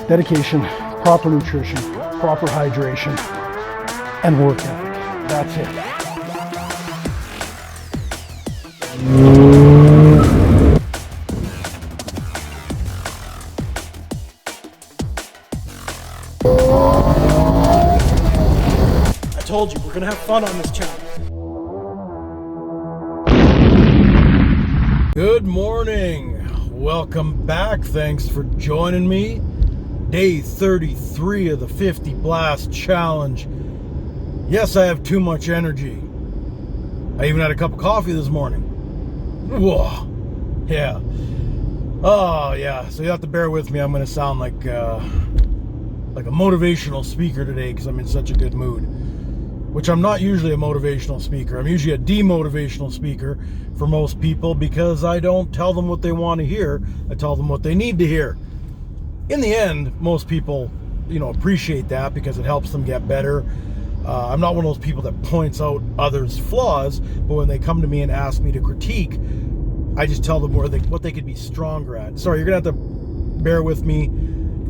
dedication, proper nutrition, proper hydration, and work ethic. That's it. I told you, we're gonna have fun on this channel. Good morning. Welcome back. Thanks for joining me. Day 33 of the 50Blast challenge. Yes, I have too much energy. I even had a cup of coffee this morning. Whoa. Yeah. Oh, yeah. So you have to bear with me. I'm going to sound like a motivational speaker today because I'm in such a good mood. Which I'm not usually a motivational speaker. I'm usually a demotivational speaker for most people because I don't tell them what they want to hear. I tell them what they need to hear. In the end, most people, appreciate that because it helps them get better. I'm not one of those people that points out others' flaws, but when they come to me and ask me to critique, I just tell them what they could be stronger at. Sorry, you're gonna have to bear with me.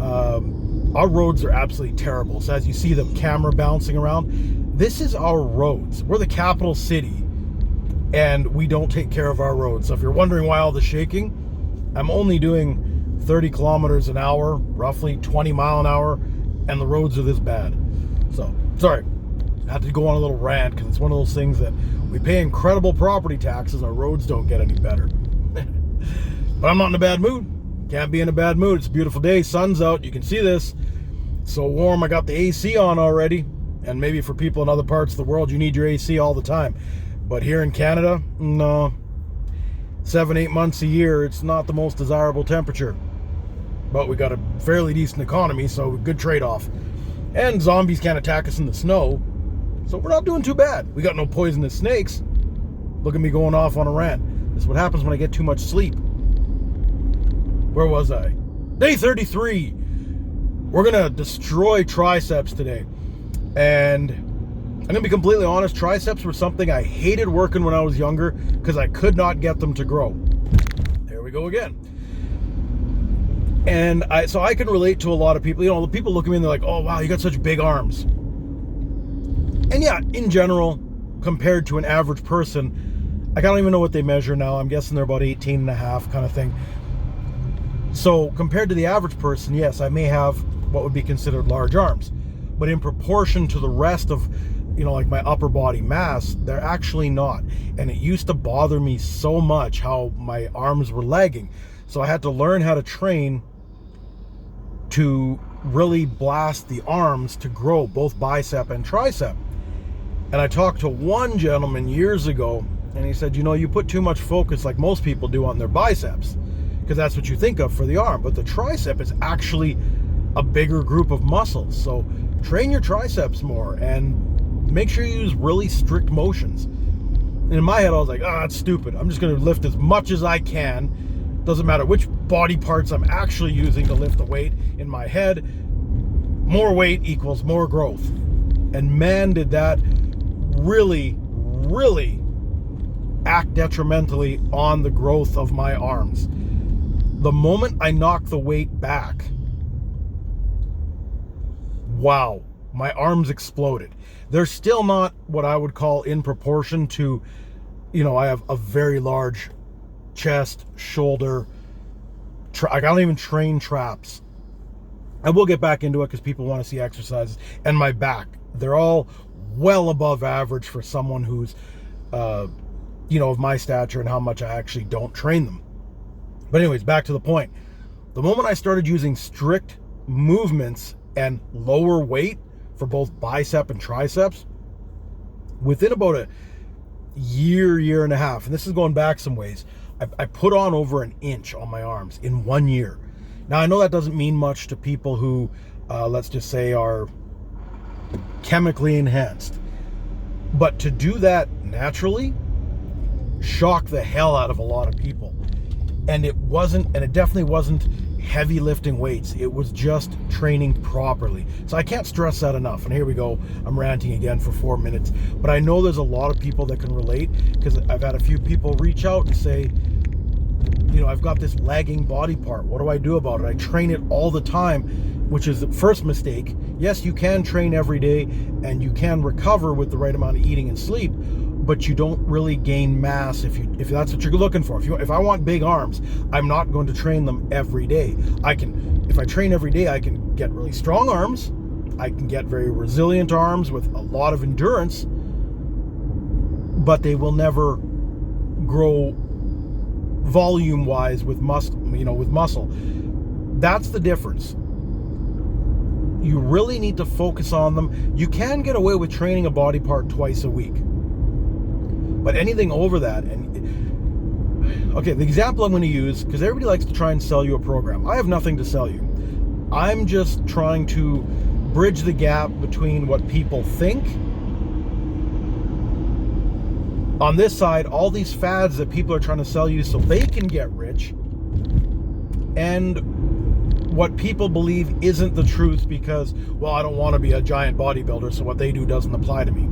Our roads are absolutely terrible. So as you see the camera bouncing around, this is our roads. We're the capital city, and we don't take care of our roads. So if you're wondering why all the shaking, I'm only doing 30 kilometers an hour, roughly 20 mile an hour, and the roads are this bad. So, sorry. I had to go on a little rant because it's one of those things that we pay incredible property taxes, our roads don't get any better. But I'm not in a bad mood. Can't be in a bad mood. It's a beautiful day, sun's out, you can see this. It's so warm, I got the AC on already. And maybe for people in other parts of the world, you need your AC all the time. But here in Canada, no. 7-8 months a year, it's not the most desirable temperature. But we got a fairly decent economy, so good trade-off. And zombies can't attack us in the snow. So we're not doing too bad. We got no poisonous snakes. Look at me going off on a rant. This is what happens when I get too much sleep. Where was I? Day 33. We're gonna destroy triceps today. And I'm gonna be completely honest, triceps were something I hated working when I was younger because I could not get them to grow. There we go again. And so I can relate to a lot of people. The people look at me and they're like, oh wow, you got such big arms. And yeah, in general, compared to an average person, I don't even know what they measure now. I'm guessing they're about 18 and a half kind of thing. So compared to the average person, yes, I may have what would be considered large arms. But in proportion to the rest of, like my upper body mass, they're actually not. And it used to bother me so much how my arms were lagging. So I had to learn how to train to really blast the arms to grow both bicep and tricep. And I talked to one gentleman years ago, and he said, you put too much focus, like most people do, on their biceps, because that's what you think of for the arm. But the tricep is actually a bigger group of muscles. So train your triceps more and make sure you use really strict motions. And in my head, I was like, that's stupid. I'm just going to lift as much as I can. Doesn't matter which body parts I'm actually using to lift the weight. In my head, more weight equals more growth. And man, did that really, really act detrimentally on the growth of my arms. The moment I knocked the weight back, wow, my arms exploded. They're still not what I would call in proportion to, I have a very large chest, shoulder. I don't even train traps. I will get back into it because people want to see exercises. And my back, they're all well above average for someone who's, of my stature and how much I actually don't train them. But anyways, back to the point. The moment I started using strict movements and lower weight for both bicep and triceps, within about a year and a half, and this is going back some ways, I put on over an inch on my arms in 1 year. Now, I know that doesn't mean much to people who, let's just say, are chemically enhanced. But to do that naturally shocked the hell out of a lot of people. And it definitely wasn't heavy lifting weights. It was just training properly. So I can't stress that enough. And here we go. I'm ranting again for 4 minutes. But I know there's a lot of people that can relate, because I've had a few people reach out and say, you know, I've got this lagging body part. What do I do about it? I train it all the time. which is the first mistake. Yes, you can train every day and you can recover with the right amount of eating and sleep, but you don't really gain mass if that's what you're looking for. If I want big arms, I'm not going to train them every day. If I train every day, I can get really strong arms. I can get very resilient arms with a lot of endurance, but they will never grow volume-wise with muscle. That's the difference. You really need to focus on them. You can get away with training a body part twice a week, but anything over that, the example I'm going to use, because everybody likes to try and sell you a program. I have nothing to sell you. I'm just trying to bridge the gap between what people think. On this side, all these fads that people are trying to sell you so they can get rich, and what people believe isn't the truth because, well, I don't want to be a giant bodybuilder, so what they do doesn't apply to me.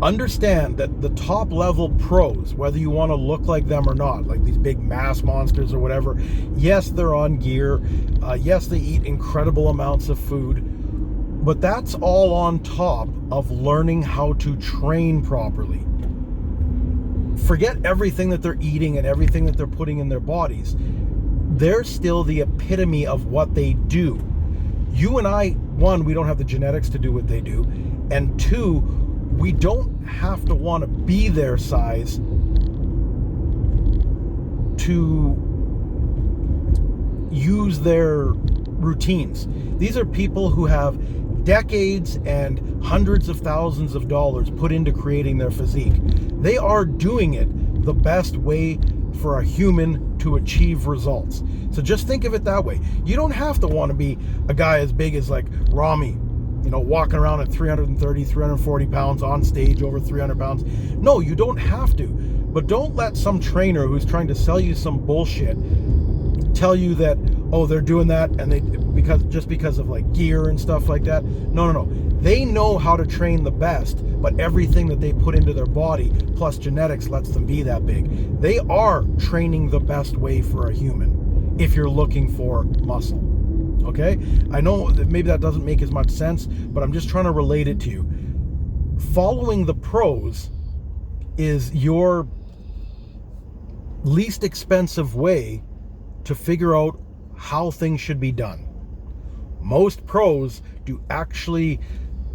Understand that the top level pros, whether you want to look like them or not, like these big mass monsters or whatever, yes, they're on gear. Yes, they eat incredible amounts of food, but that's all on top of learning how to train properly. Forget everything that they're eating and everything that they're putting in their bodies. They're still the epitome of what they do. You and I, one, we don't have the genetics to do what they do, and two, we don't have to want to be their size to use their routines. These are people who have decades and hundreds of thousands of dollars put into creating their physique. They are doing it the best way for a human to achieve results. So just think of it that way. You don't have to want to be a guy as big as like Rami, walking around at 330, 340 pounds on stage, over 300 pounds. No, you don't have to. But don't let some trainer who's trying to sell you some bullshit tell you that, oh, they're doing that and because of like gear and stuff like that. No. They know how to train the best, but everything that they put into their body plus genetics lets them be that big. They are training the best way for a human if you're looking for muscle. Okay? I know that maybe that doesn't make as much sense, but I'm just trying to relate it to you. Following the pros is your least expensive way to figure out how things should be done. Most pros do actually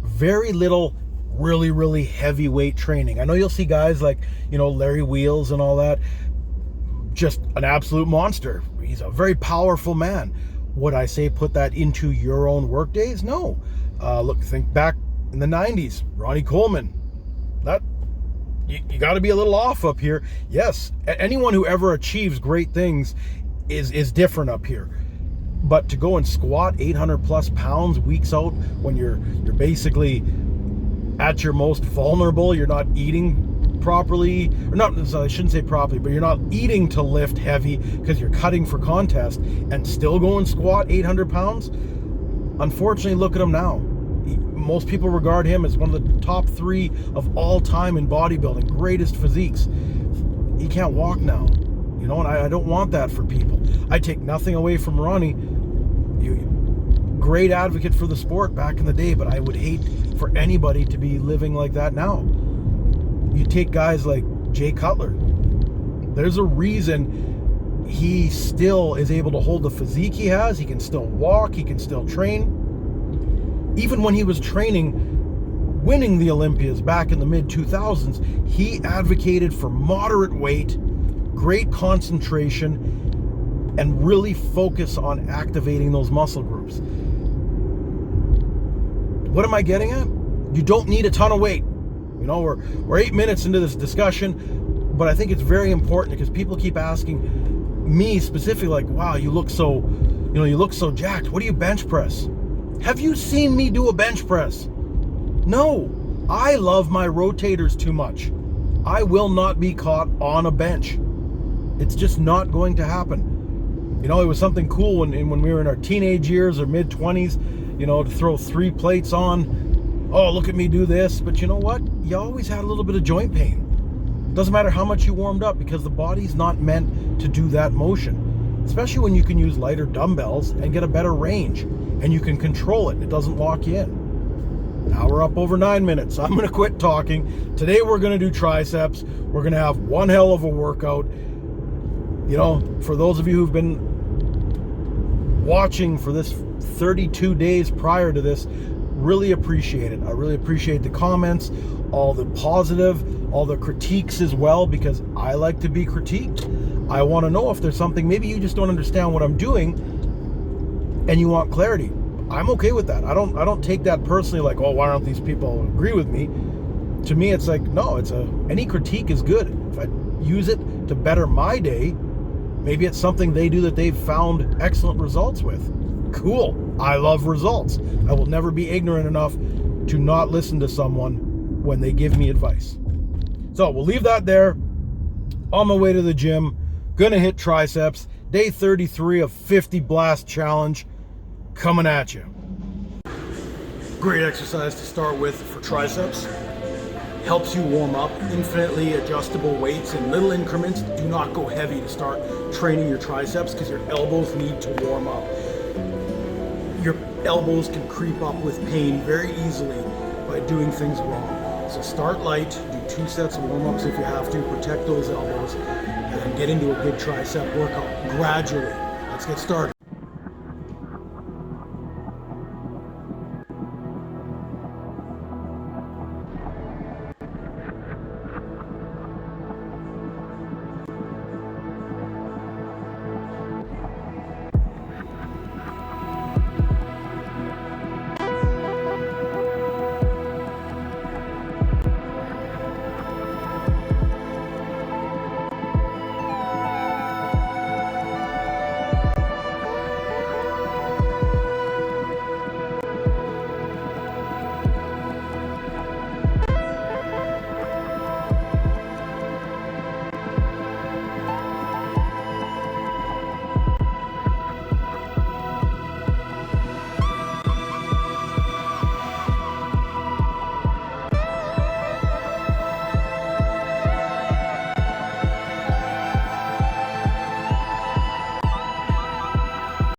very little really, really heavyweight training. I know you'll see guys like, Larry Wheels and all that, just an absolute monster. He's a very powerful man. Would I say put that into your own work days? No. Think back in the 90s, Ronnie Coleman. You got to be a little off up here. Yes, anyone who ever achieves great things is different up here. But to go and squat 800 plus pounds weeks out when you're basically at your most vulnerable, you're not eating properly, or not, I shouldn't say properly, but you're not eating to lift heavy because you're cutting for contest and still go and squat 800 pounds. Unfortunately, look at him now. Most people regard him as one of the top 3 of all time in bodybuilding, greatest physiques. He can't walk now. And I don't want that for people. I take nothing away from Ronnie. Great advocate for the sport back in the day, but I would hate for anybody to be living like that now. You take guys like Jay Cutler. There's a reason he still is able to hold the physique he has. He can still walk. He can still train. Even when he was training, winning the Olympias back in the mid-2000s, he advocated for moderate weight, great concentration, and really focus on activating those muscle groups. What am I getting at? You don't need a ton of weight. We're 8 minutes into this discussion, but I think it's very important because people keep asking me specifically, like, wow, you look so jacked. What do you bench press? Have you seen me do a bench press? No, I love my rotators too much. I will not be caught on a bench. It's just not going to happen. It was something cool when we were in our teenage years or mid-20s, to throw 3 plates on. Oh, look at me do this. But you know what? You always had a little bit of joint pain. Doesn't matter how much you warmed up because the body's not meant to do that motion. especially when you can use lighter dumbbells and get a better range, and you can control it. It doesn't lock you in. Now we're up over 9 minutes. I'm going to quit talking. Today we're going to do triceps. We're going to have one hell of a workout. You know, for those of you who've been watching for this 32 days prior to this, really appreciate it. I really appreciate the comments, all the positive, all the critiques as well, because I like to be critiqued. I want to know if there's something, maybe you just don't understand what I'm doing and you want clarity. I'm okay with that. I don't take that personally, like, oh, why don't these people agree with me? To me, it's like, no, any critique is good. If I use it to better my day, maybe it's something they do that they've found excellent results with. Cool. I love results. I will never be ignorant enough to not listen to someone when they give me advice. So we'll leave that there. On my way to the gym, gonna hit triceps. Day 33 of 50Blast challenge coming at you. Great exercise to start with for triceps. Helps you warm up. Infinitely adjustable weights in little increments. Do not go heavy to start training your triceps because your elbows need to warm up. Your elbows can creep up with pain very easily by doing things wrong. So start light, do 2 sets of warm-ups if you have to, protect those elbows, and then get into a good tricep workout gradually. Let's get started.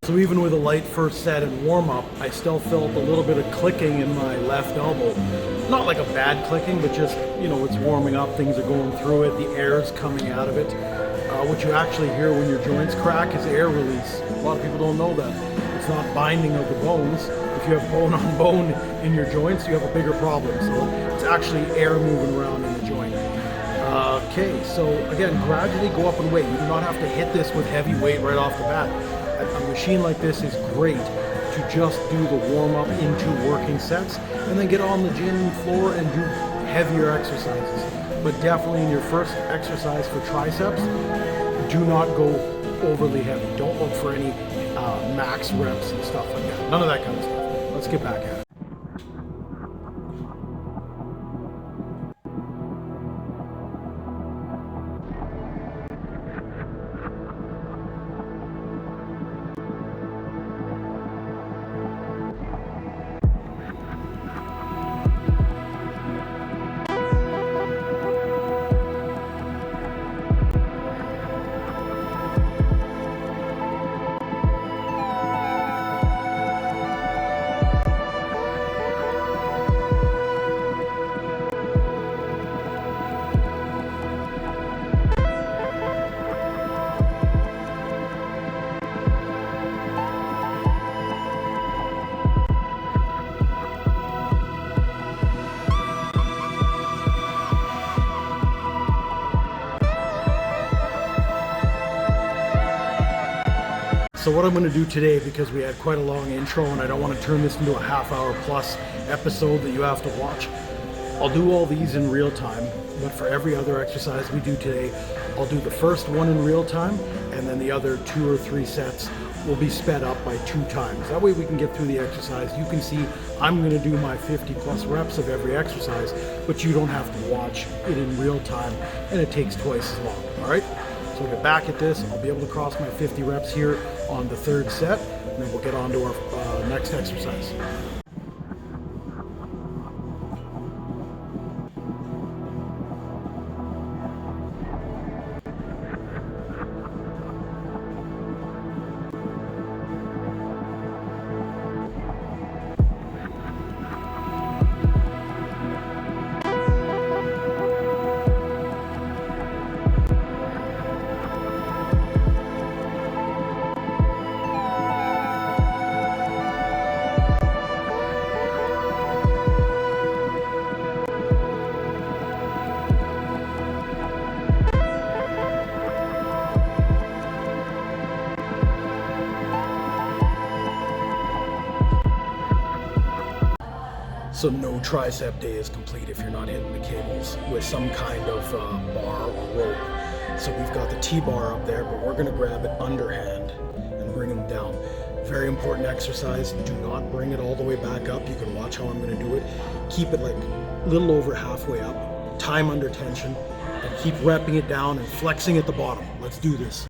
So even with a light first set and warm-up, I still felt a little bit of clicking in my left elbow. Not like a bad clicking, but just, you know, it's warming up, things are going through it, the air is coming out of it. What you actually hear when your joints crack is air release. A lot of people don't know that. It's not binding of the bones. If you have bone on bone in your joints, you have a bigger problem. So it's actually air moving around in the joint. Okay, so again, gradually go up in weight. You do not have to hit this with heavy weight right off the bat. A machine like this is great to just do the warm-up into working sets and then get on the gym floor and do heavier exercises. But definitely in your first exercise for triceps, do not go overly heavy. Don't look for any max reps and stuff like that. None of that kind of stuff. Let's get back at it. So what I'm going to do today, because we had quite a long intro and I don't want to turn this into a half-hour plus episode that you have to watch, I'll do all these in real time, but for every other exercise we do today, I'll do the first one in real time, and then the other 2 or 3 sets will be sped up by 2 times. That way we can get through the exercise. You can see I'm going to do my 50 plus reps of every exercise, but you don't have to watch it in real time, and it takes twice as long, all right? So we'll get back at this. I'll be able to cross my 50 reps here on the 3rd set, and then we'll get on to our next exercise. So no tricep day is complete if you're not hitting the cables with some kind of bar or rope. So we've got the T-bar up there, but we're gonna grab it underhand and bring them down. Very important exercise. Do not bring it all the way back up. You can watch how I'm gonna do it. Keep it like a little over halfway up, time under tension, and keep repping it down and flexing at the bottom. Let's do this.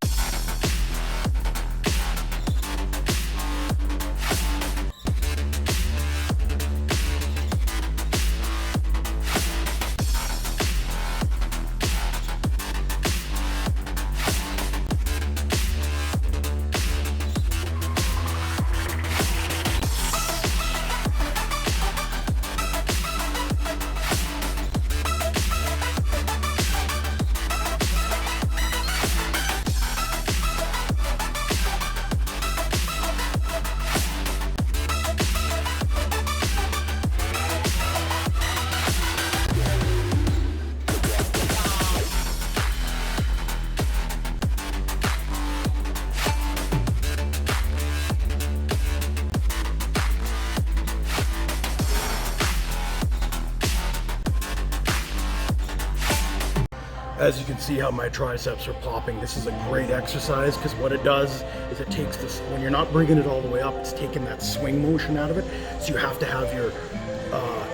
As you can see how my triceps are popping, this is a great exercise because what it does is it takes this, when you're not bringing it all the way up, it's taking that swing motion out of it. So you have to have your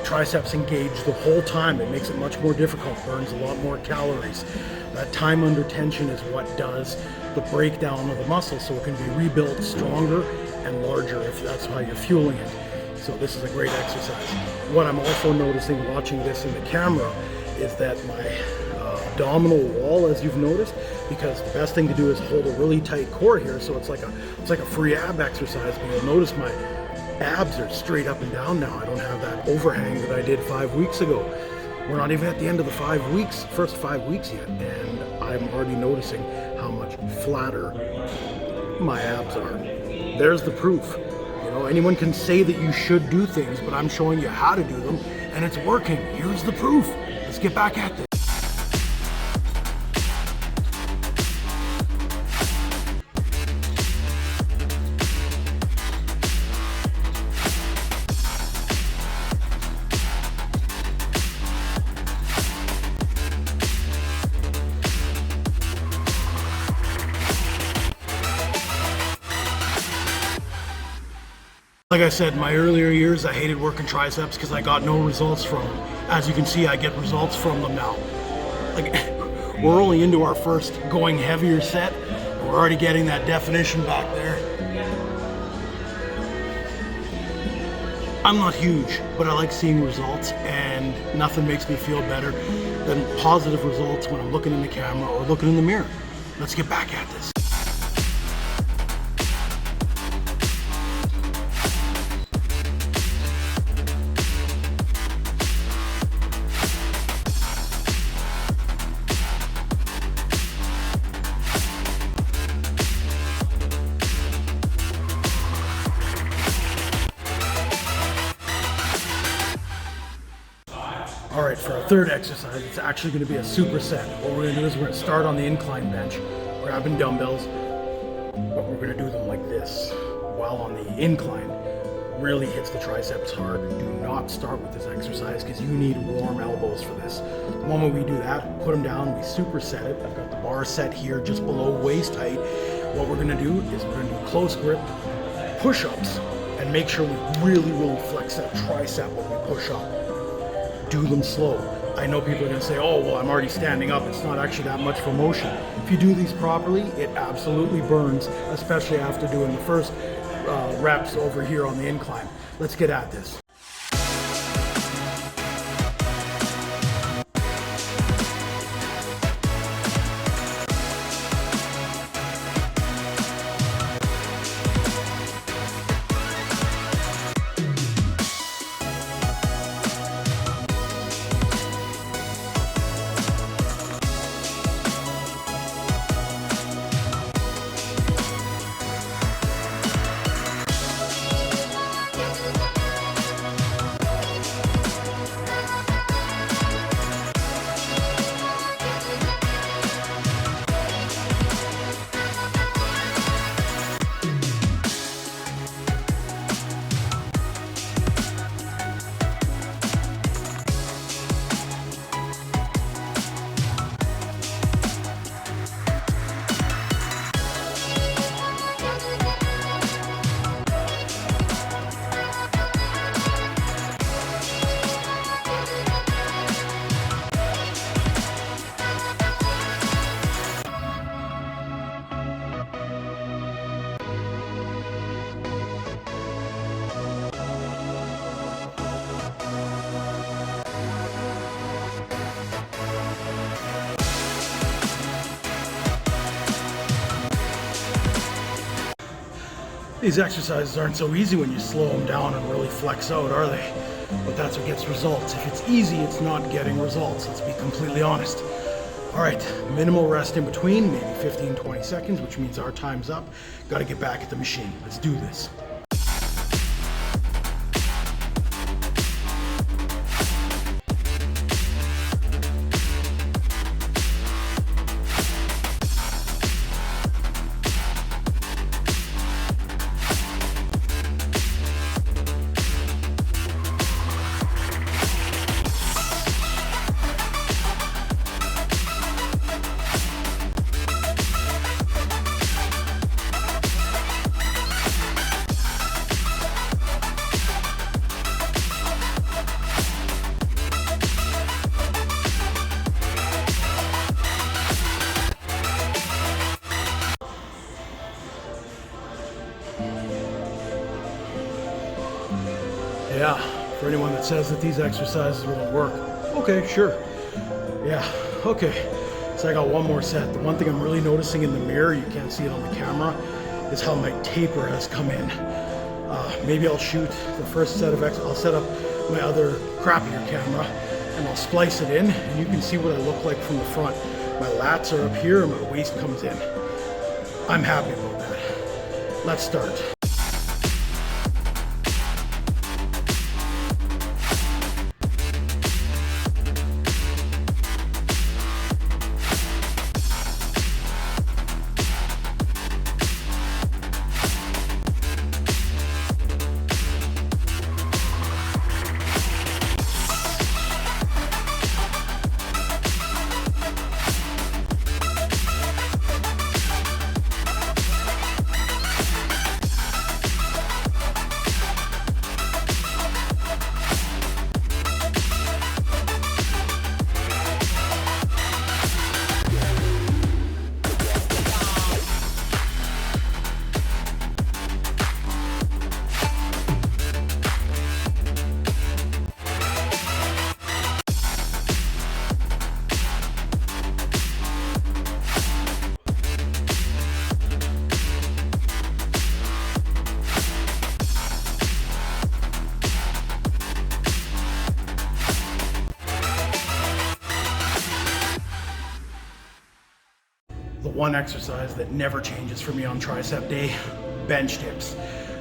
triceps engaged the whole time. It makes it much more difficult, burns a lot more calories. That time under tension is what does the breakdown of the muscle, so it can be rebuilt stronger and larger if that's how you're fueling it. So this is a great exercise. What I'm also noticing watching this in the camera is that my abdominal wall, as you've noticed, because the best thing to do is hold a really tight core here, so it's like a free ab exercise. But you'll notice my abs are straight up and down now. I don't have that overhang that I did 5 weeks ago. We're not even at the end of the first 5 weeks yet, and I'm already noticing how much flatter my abs are. There's the proof. You know, anyone can say that you should do things, but I'm showing you how to do them, and it's working. Here's the proof. Let's get back at this. Like I said, in my earlier years, I hated working triceps because I got no results from them. As you can see, I get results from them now. Like, we're only into our first going heavier set, and we're already getting that definition back there. I'm not huge, but I like seeing results, and nothing makes me feel better than positive results when I'm looking in the camera or looking in the mirror. Let's get back at this. All right, for our third exercise, it's actually going to be a superset. What we're going to do is we're going to start on the incline bench, grabbing dumbbells, but we're going to do them like this. While on the incline, really hits the triceps hard. Do not start with this exercise because you need warm elbows for this. The moment we do that, put them down, we superset it. I've got the bar set here just below waist height. What we're going to do is we're going to do close grip push-ups and make sure we really flex that tricep when we push up. Do them slow. I know people are going to say, oh, well, I'm already standing up. It's not actually that much for motion. If you do these properly, it absolutely burns, especially after doing the first reps over here on the incline. Let's get at this. These exercises aren't so easy when you slow them down and really flex out, are they? But that's what gets results. If it's easy, it's not getting results. Let's be completely honest. All right, minimal rest in between, maybe 15, 20 seconds, which means our time's up. Got to get back at the machine. Let's do this. Yeah, for anyone that says that these exercises won't work. Okay, sure. Yeah, okay. So I got one more set. The one thing I'm really noticing in the mirror, you can't see it on the camera, is how my taper has come in. Maybe I'll shoot the first set of I'll set up my other crappier camera and I'll splice it in and you can see what I look like from the front. My lats are up here and my waist comes in. I'm happy about that. Let's start. The one exercise that never changes for me on tricep day, bench dips.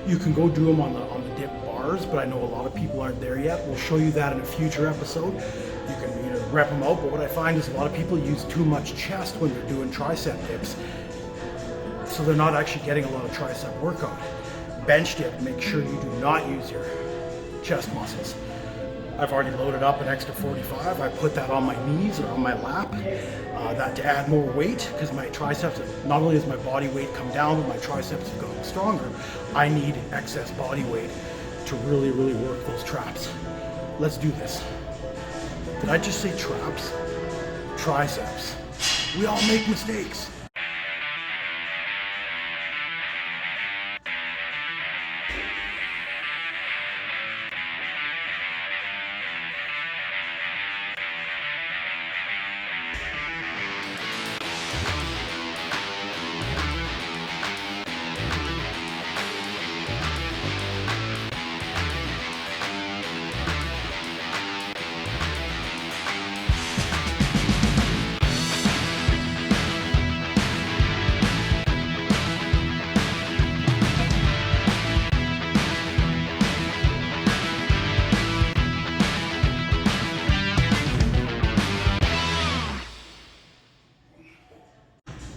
You can go do them on the dip bars, but I know a lot of people aren't there yet. We'll show you that in a future episode. You can rep them out, but what I find is a lot of people use too much chest when they're doing tricep dips. So they're not actually getting a lot of tricep workout. Bench dip, make sure you do not use your chest muscles. I've already loaded up an extra 45. I put that on my knees or on my lap. That to add more weight, because my triceps, not only has my body weight come down, but my triceps have gotten stronger. I need excess body weight to really, really work those traps. Let's do this. Did I just say traps? Triceps. We all make mistakes.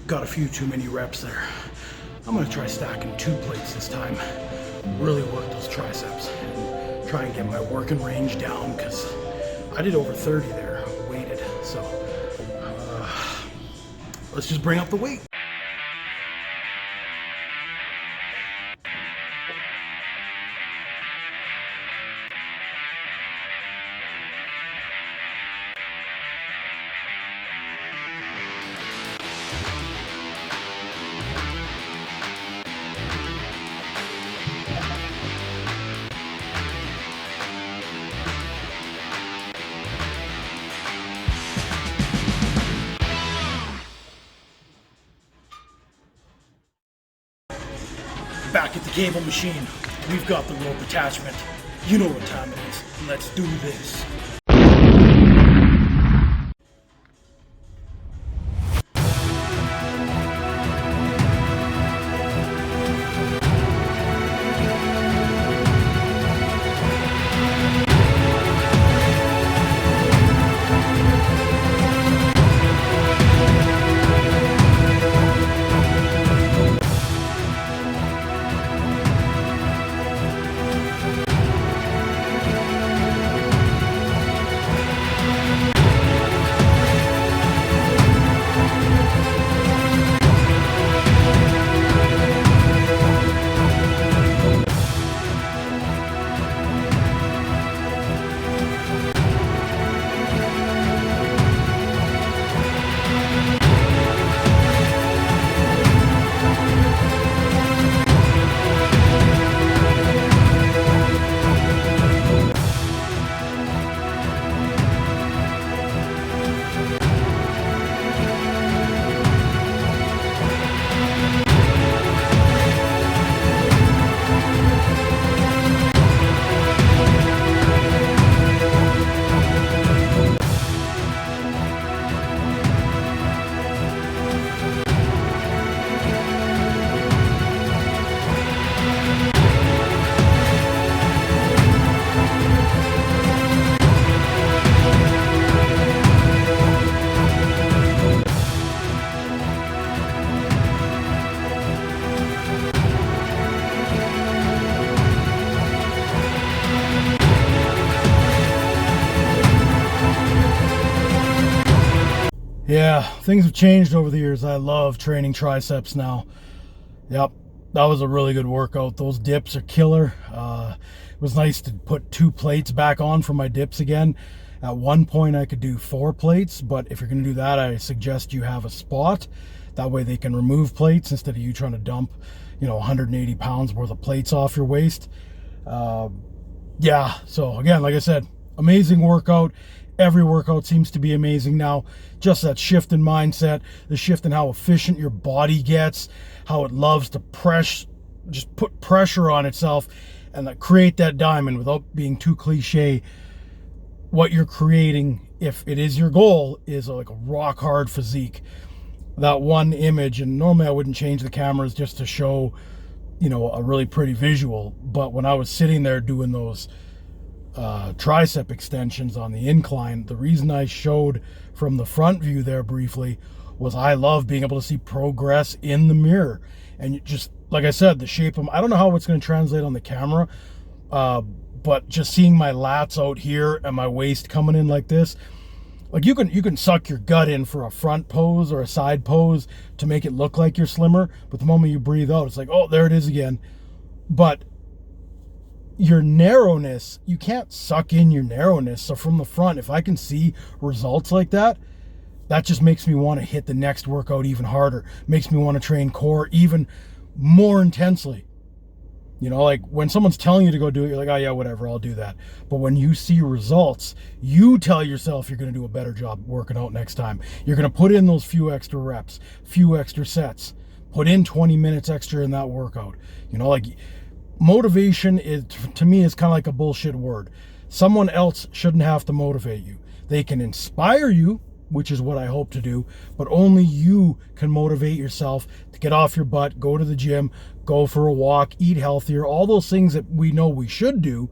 Got a few too many reps there. I'm gonna try stacking 2 plates this time. Really work those triceps and try and get my working range down, because I did over 30 there, weighted. So let's just bring up the weight. back at the cable machine. We've got the rope attachment. You know what time it is. Let's do this. Yeah, things have changed over the years. I love training triceps now. Yep, that was a really good workout. Those dips are killer. It was nice to put 2 plates back on for my dips again. At one point I could do 4 plates, but if you're going to do that, I suggest you have a spot. That way they can remove plates instead of you trying to dump, 180 pounds worth of plates off your waist. Yeah, so again, like I said, amazing workout. Every workout seems to be amazing now. Just that shift in mindset, the shift in how efficient your body gets, how it loves to just put pressure on itself and create that diamond without being too cliche. What you're creating, if it is your goal, is like a rock hard physique. That one image, and normally I wouldn't change the cameras just to show, a really pretty visual. But when I was sitting there doing those tricep extensions on the incline, the reason I showed from the front view there briefly was I love being able to see progress in the mirror. And just like I said, the shape of I don't know how it's going to translate on the camera, but just seeing my lats out here and my waist coming in like this, like you can suck your gut in for a front pose or a side pose to make it look like you're slimmer, but the moment you breathe out, it's like, oh, there it is again. But your narrowness, you can't suck in your narrowness. So from the front, if I can see results like that, that just makes me want to hit the next workout even harder. Makes me want to train core even more intensely. Like when someone's telling you to go do it, you're like, oh yeah, whatever, I'll do that. But when you see results, you tell yourself you're going to do a better job working out next time. You're going to put in those few extra reps, few extra sets, put in 20 minutes extra in that workout. Like motivation is, to me, is kind of like a bullshit word. Someone else shouldn't have to motivate you. They can inspire you, which is what I hope to do, but only you can motivate yourself to get off your butt, go to the gym, go for a walk, eat healthier, all those things that we know we should do,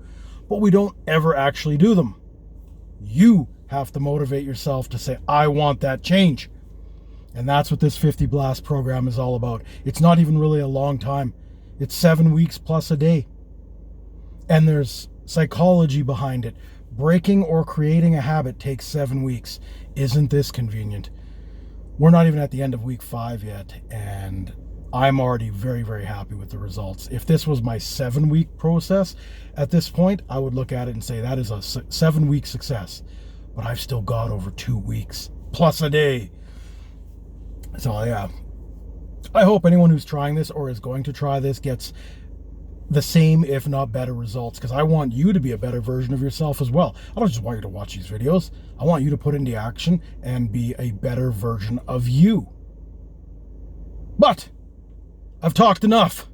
but we don't ever actually do them. You have to motivate yourself to say, I want that change. And that's what this 50Blast program is all about. It's not even really a long time. It's 7 weeks plus a day. And there's psychology behind it. Breaking or creating a habit takes 7 weeks. Isn't this convenient? We're not even at the end of week 5 yet, and I'm already very, very happy with the results. If this was my 7-week process at this point, I would look at it and say that is a 7-week success. But I've still got over 2 weeks plus a day. So yeah, I hope anyone who's trying this or is going to try this gets the same, if not better, results, because I want you to be a better version of yourself as well. I don't just want you to watch these videos. I want you to put into action and be a better version of you. But I've talked enough.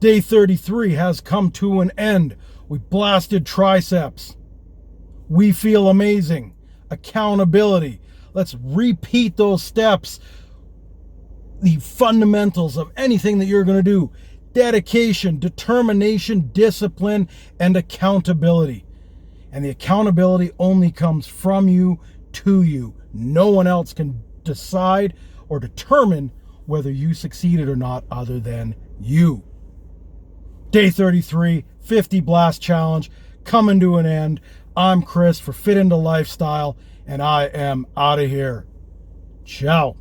Day 33 has come to an end. We blasted triceps. We feel amazing. Accountability. Let's repeat those steps. The fundamentals of anything that you're going to do. Dedication, determination, discipline, and accountability. And the accountability only comes from you to you. No one else can decide or determine whether you succeeded or not other than you. Day 33, 50 Blast Challenge, coming to an end. I'm Chris for Fit Into Lifestyle, and I am out of here. Ciao.